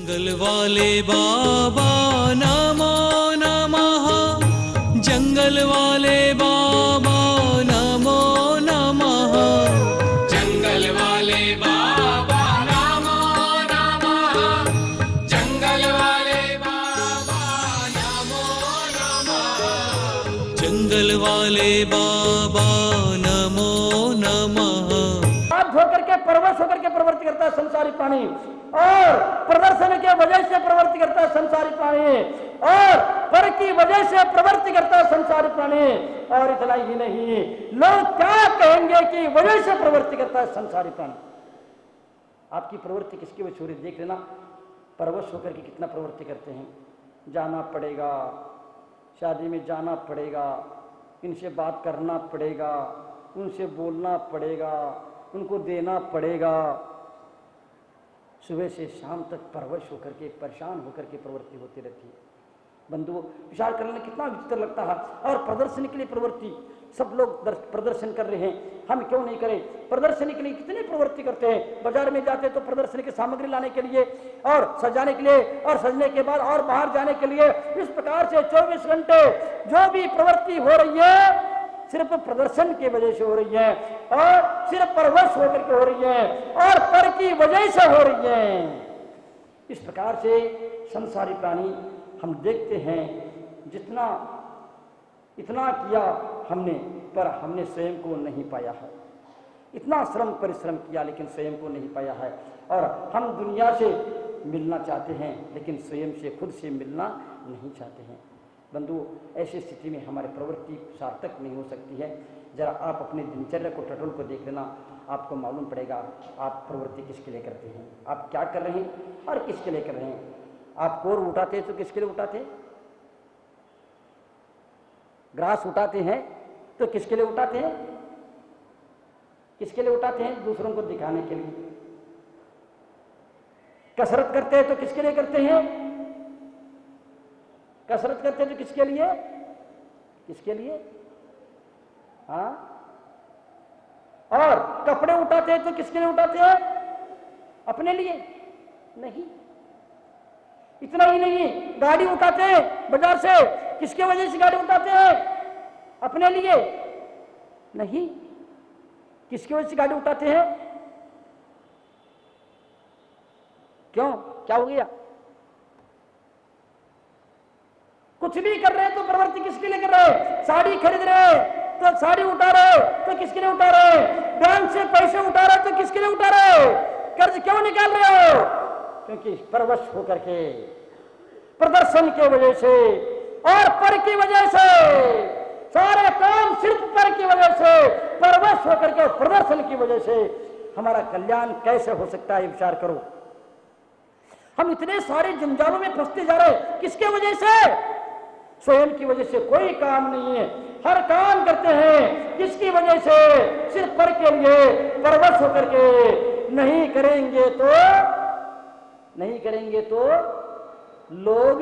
जंगल वाले बाबा नमो नमः, जंगल वाले बाबा नमो नमः, जंगल वाले बाबा नमो नमः, जंगल वाले बाबा नमो नमः, जंगल वाले बाबा नमो नमः। हाथ धोकर के परवश होकर के प्रवृत्ति करता है संसारी प्राणी, और प्रदर्शन के वजह से प्रवृत्ति करता है संसारी प्राणी, और पर की वजह से प्रवृत्ति करता है संसारी प्राणी। और इतना ही नहीं, लोग क्या कहेंगे की वजह से प्रवृत्ति करता है संसारी प्राणी। आपकी प्रवृत्ति किसकी वजह से हो रही देख लेना। परवश होकर के कितना प्रवृत्ति करते हैं, जाना पड़ेगा, शादी में जाना पड़ेगा, इनसे बात करना पड़ेगा, उनसे बोलना पड़ेगा, उनको देना पड़ेगा। सुबह से शाम तक परवश होकर के, परेशान होकर के प्रवृत्ति होती रहती है। बंधुओं, विचार करने कितना विचित्र लगता है। और प्रदर्शन के लिए प्रवृत्ति, सब लोग प्रदर्शन कर रहे हैं, हम क्यों नहीं करें? प्रदर्शन के लिए कितनी प्रवृत्ति करते हैं। बाजार में जाते तो प्रदर्शन की सामग्री लाने के लिए और सजाने के लिए, और सजने के बाद और बाहर जाने के लिए। इस प्रकार से 24 घंटे जो भी प्रवृत्ति हो रही है सिर्फ प्रदर्शन की वजह से हो रही है, और सिर्फ परवश होकर के हो रही है, और पर की वजह से हो रही है। इस प्रकार से संसारी प्राणी हम देखते हैं, जितना इतना किया हमने, पर हमने स्वयं को नहीं पाया है। इतना श्रम परिश्रम किया लेकिन स्वयं को नहीं पाया है। और हम दुनिया से मिलना चाहते हैं लेकिन स्वयं से, खुद से मिलना नहीं चाहते हैं। बंधु, ऐसी स्थिति में हमारी प्रवृत्ति सार्थक नहीं हो सकती है। जरा आप अपने दिनचर्या को, टटोल को देख लेना, आपको मालूम पड़ेगा आप प्रवृत्ति किसके लिए करते हैं, आप क्या कर रहे हैं और किसके लिए कर रहे हैं। आप कोर उठाते हैं तो किसके लिए उठाते हैं? ग्रास उठाते हैं तो किसके लिए उठाते हैं? किसके लिए उठाते हैं? दूसरों को दिखाने के लिए। कसरत करते हैं तो किसके लिए करते हैं? कसरत करते हैं तो किसके लिए? किसके लिए? हाँ। और कपड़े उठाते हैं तो किसके लिए उठाते हैं? अपने लिए नहीं। इतना ही नहीं, गाड़ी उठाते हैं बाजार से, किसके वजह से गाड़ी उठाते हैं? अपने लिए नहीं। किसकी वजह से गाड़ी उठाते हैं? क्यों? क्या हो गया? कुछ भी कर रहे हैं तो प्रवृत्ति किसके लिए कर रहे हैं? साड़ी खरीद रहे हैं तो साड़ी उठा रहे तो किसके लिए उठा रहे? बैंक से पैसे उठा रहे तो किसके लिए उठा रहे? कर्ज क्यों निकाल रहे हो? क्योंकि परवश होकर के, प्रदर्शन की वजह से और पर की वजह से, सारे काम सिर्फ पर की वजह से, परवश होकर के, प्रदर्शन की वजह से हमारा कल्याण कैसे हो सकता है? विचार करो। हम इतने सारे जंजालों में फंसते जा रहे हैं, किसके वजह से? स्वयं की वजह से कोई काम नहीं है। हर काम करते हैं किसकी वजह से? सिर्फ पर के लिए, परवश होकर के। नहीं करेंगे तो, नहीं करेंगे तो लोग,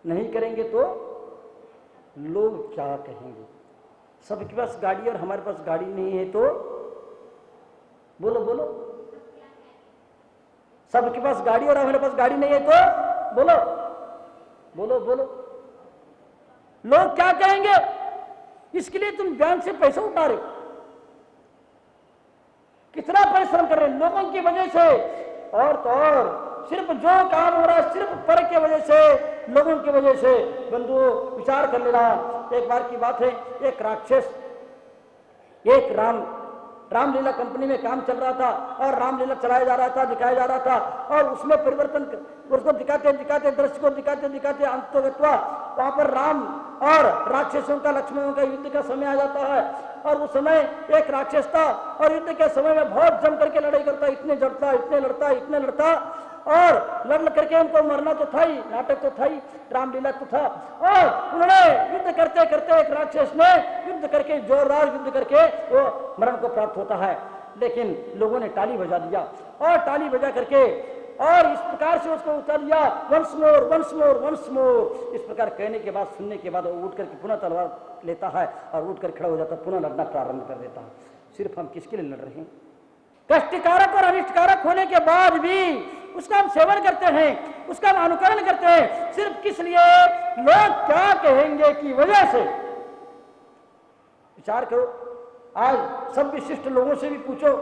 नहीं करेंगे तो लोग क्या कहेंगे? सबके पास गाड़ी और हमारे पास गाड़ी नहीं है तो बोलो बोलो। सबके पास गाड़ी और हमारे पास गाड़ी नहीं है तो बोलो बोलो बोलो। लोग क्या कहेंगे? इसके लिए तुम बैंक से पैसा उठा रहे, कितना परिश्रम कर रहे हैं लोगों की वजह से। और तो और सिर्फ जो काम हो रहा है सिर्फ पर के वजह से, लोगों की वजह से। बंधुओं, विचार कर लेना। एक बार की बात है, एक राक्षस, एक रामलीला कंपनी में काम चल रहा था और रामलीला चलाया जा रहा था, दिखाया जा रहा था, और उसमें परिवर्तन, उसको दिखाते दिखाते, दृश्य को दिखाते दिखाते अंततः वहां पर राम और राक्षसों का, लक्ष्मणों का युद्ध का समय आ जाता है। और उस समय एक राक्षस था और युद्ध के समय में बहुत जम करके लड़ाई करता, इतने जड़ता, इतने लड़ता, इतने लड़ता, और लड़ करके उनको मरना तो था ही, नाटक तो था ही, रामलीला तो था। और उन्होंने युद्ध करते करते, एक राक्षस ने युद्ध करके, जोरदार युद्ध करके वो मरण को प्राप्त होता है। लेकिन लोगों ने ताली बजा दिया, और ताली बजा करके और इस प्रकार से उसको उतार दिया, once more once more once more. इस प्रकार कहने के बाद, सुनने के बाद वो उठ करके पुनः तलवार लेता है और उठ कर खड़ा हो जाता है, पुनः लड़ना प्रारंभ कर देता है। सिर्फ हम किसके लिए लड़ रहे हैं? कष्टकारक और अनिष्टकारक होने के बाद भी उसका हम सेवन करते हैं, उसका हम अनुकरण करते हैं, सिर्फ किस लिए? लोग क्या कहेंगे की वजह से। विचार करो, आज सब विशिष्ट लोगों से भी पूछो,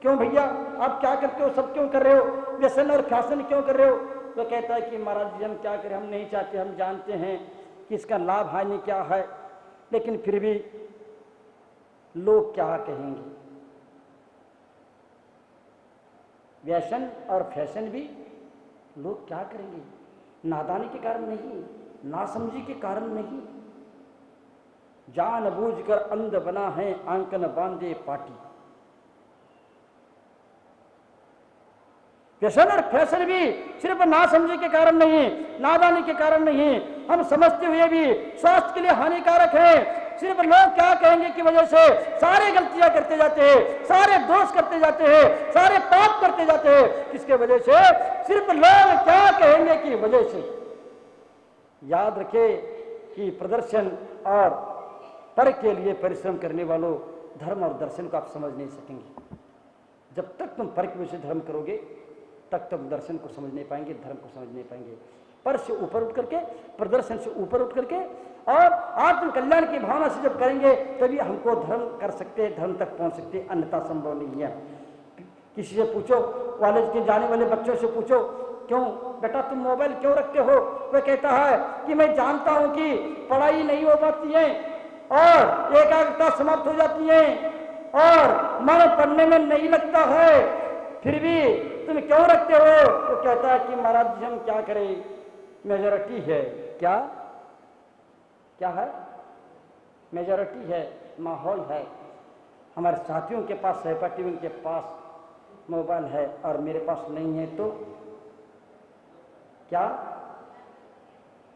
क्यों भैया आप क्या करते हो, सब क्यों कर रहे हो, व्यसन और फैशन क्यों कर रहे हो? तो कहता है कि महाराज जी हम क्या करें, हम नहीं चाहते, हम जानते हैं कि इसका लाभ हानि क्या है, लेकिन फिर भी लोग क्या कहेंगे। व्यसन और फैशन भी लोग क्या करेंगे, नादानी के कारण नहीं, नासमझी के कारण नहीं, जानबूझकर अंध बना है आंकन बांधे पाटी। व्यसन और फैशन भी सिर्फ नासमझी के कारण नहीं, नादानी के कारण नहीं, हम समझते हुए भी स्वास्थ्य के लिए हानिकारक है। सिर्फ लोग क्या कहेंगे की वजह से सारे गलतियां करते जाते हैं, सारे दोष करते जाते हैं, सारे पाप करते जाते हैं। किसके वजह से? सिर्फ लोग क्या कहेंगे की वजह से। याद रखे कि प्रदर्शन और पर के लिए परिश्रम करने वालों धर्म और दर्शन को आप समझ नहीं सकेंगे। जब तक तुम पर की वजह से धर्म करोगे तब तक दर्शन को समझ नहीं पाएंगे, धर्म को समझ नहीं पाएंगे। पर से ऊपर उठ करके, प्रदर्शन से ऊपर उठ करके और आत्म कल्याण की भावना से जब करेंगे तभी हमको धर्म कर सकते हैं, धर्म तक पहुंच सकते हैं, अन्यथा संभव नहीं है। किसी से पूछो, कॉलेज के जाने वाले बच्चों से पूछो, क्यों बेटा तुम मोबाइल क्यों रखते हो? वह कहता है कि मैं जानता हूं कि पढ़ाई नहीं हो पाती है और एकाग्रता समाप्त हो जाती है और मन पढ़ने में नहीं लगता है, फिर भी तुम क्यों रखते हो? तो कहता है कि महाराज जी हम क्या करें, मेजॉरिटी है। क्या क्या है? मेजॉरिटी है, माहौल है। हमारे साथियों के पास, सहपाठियों के पास मोबाइल है और मेरे पास नहीं है, तो क्या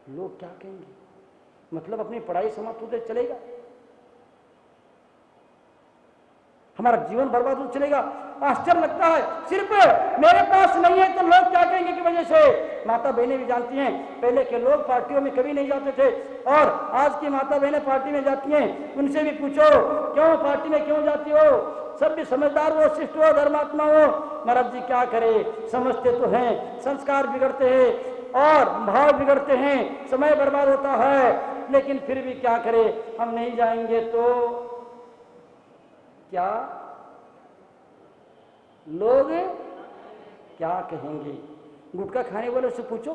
लोग क्या कहेंगे? मतलब अपनी पढ़ाई समाप्त होते चलेगा, हमारा जीवन बर्बाद हो चलेगा। आश्चर्य लगता है, सिर्फ मेरे पास नहीं है तो लोग क्या कहेंगे की वजह से। माता बहनें भी जानती हैं, पहले के लोग पार्टियों में कभी नहीं जाते थे और आज की माता बहनें पार्टी में जाती हैं। उनसे भी पूछो क्यों पार्टी में क्यों जाती हो? सब भी समझदार हो, शिष्ट हो, धर्मात्मा हो। महाराज जी क्या करे, समझते तो हैं, संस्कार बिगड़ते हैं और भाव बिगड़ते हैं, समय बर्बाद होता है, लेकिन फिर भी क्या करे, हम नहीं जाएंगे तो क्या लोग क्या कहेंगे। गुटखा खाने वालों से पूछो,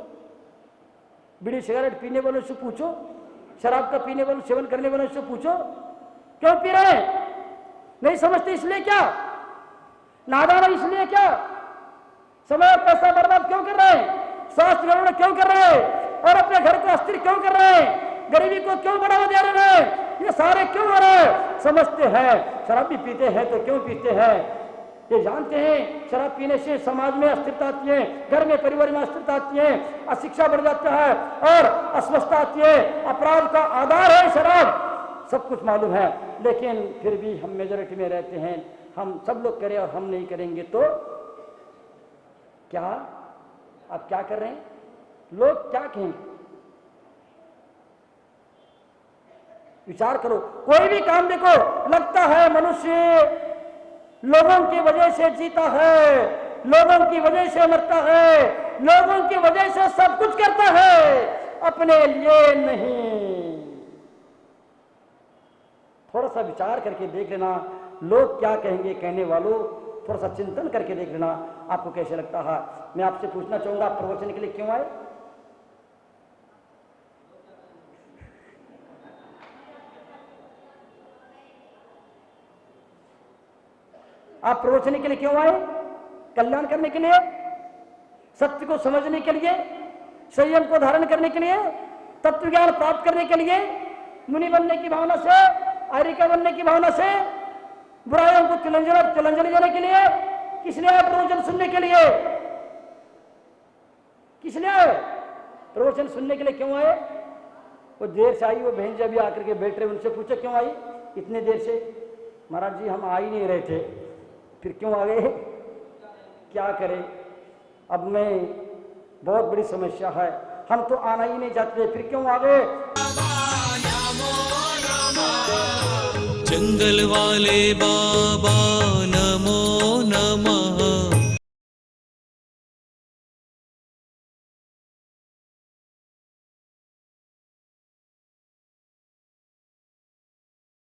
बीड़ी सिगरेट पीने वालों से पूछो, शराब का पीने वालों, सेवन करने वालों से पूछो, क्यों पी रहे हैं? नहीं समझते इसलिए क्या? नादान इसलिए क्या? समय और पैसा बर्बाद क्यों कर रहे हैं? स्वास्थ्य गड़बड़ क्यों कर रहे हैं? और अपने घर को अस्थिर क्यों कर रहे हैं? गरीबी को क्यों बढ़ावा दे रहे हैं? ये सारे क्यों हो रहे हैं? समझते हैं, शराब भी पीते हैं तो क्यों पीते हैं? ये जानते हैं शराब पीने से समाज में अस्थिरता आती है, घर में परिवार में अस्थिरता आती है, अशिक्षा बढ़ जाता है और अस्वस्थता आती है, अपराध का आधार है शराब, सब कुछ मालूम है, लेकिन फिर भी हम मेजॉरिटी में रहते हैं। हम सब लोग करें और हम नहीं करेंगे तो क्या? आप क्या कर रहे हैं? लोग क्या कहेंगे? विचार करो, कोई भी काम देखो, लगता है मनुष्य लोगों की वजह से जीता है, लोगों की वजह से मरता है, लोगों की वजह से सब कुछ करता है, अपने लिए नहीं। थोड़ा सा विचार करके देख लेना, लोग क्या कहेंगे कहने वालों, थोड़ा सा चिंतन करके देख लेना, आपको कैसे लगता है। मैं आपसे पूछना चाहूंगा, आप प्रवचन के लिए क्यों आए? आप प्रवचन के लिए क्यों आए? कल्याण करने के लिए, सत्य को समझने के लिए, संयम को धारण करने के लिए, तत्व ज्ञान प्राप्त करने के लिए, मुनि बनने की भावना से, आर्यिका बनने की भावना से, बुराइयों को तिलांजलि देने के लिए। किस लिए आए प्रवचन सुनने के लिए? किस लिए आए प्रवचन सुनने के लिए? क्यों आए? वो देर से आई, वो बहन जी अभी आकर के बैठ रहे, उनसे पूछो क्यों आई इतने देर से? महाराज जी हम आ ही नहीं रहे थे। फिर क्यों आ गए? क्या करें, अब में बहुत बड़ी समस्या है, हम तो आना ही नहीं चाहते, फिर क्यों आ गए? जंगल वाले बाबा नमो